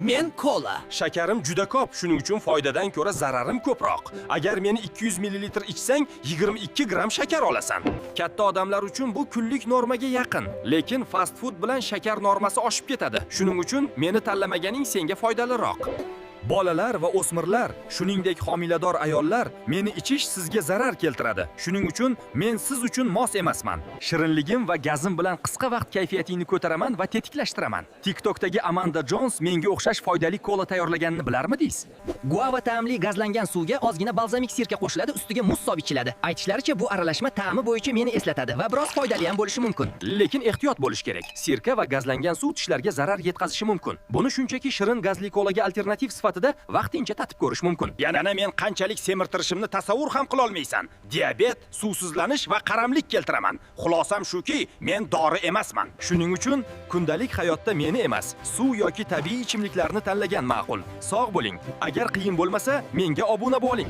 Men kola. Shakarim juda ko'p, shuning uchun foydadan ko'ra zararim ko'proq. Agar meni 200 ml ichsang, 22 gram shakar olasan. Katta odamlar uchun bu kunlik normaga yaqin, lekin fast food bilan shakar normasi oshib ketadi. Shuning uchun meni tanlamaganing senga foydaliroq. Bolalar va o'smirlar, shuningdek homilador ayollar meni ichish sizga zarar keltiradi. Shuning uchun men siz uchun mos emasman. Shirinligim va gazim bilan qisqa vaqt kayfiyatingni ko'taraman va tetiklashtiraman. TikTokdagi Amanda Jones menga o'xshash foydali kola tayyorlaganini bilarmidingiz? Guava ta'mli gazlangan suvga ozgina balzamik sirka qo'shiladi, ustiga muz solib ichiladi. Aytishlaricha bu aralashma ta'mi bo'yicha meni eslatadi va biroz foydali ham bo'lishi mumkin. Lekin ehtiyot bo'lish kerak. Sirka va gazlangan suv tishlarga zarar yetkazishi mumkin. Buni shunchaki shirin gazli kolaga alternativ sifatida vaqtincha tatib ko'rish mumkin. Yana men qanchalik semirtirishimni tasavvur ham qila olmaysan. Diabet, suvsizlanish va qaramlik keltiraman. Xulosam shuki, men dori emasman. Shuning uchun kundalik hayotda meni emas, suv yoki tabiiy ichimliklarni tanlagan ma'qul. Sog' bo'ling. Agar qiyin bo'lmasa, menga obuna bo'ling.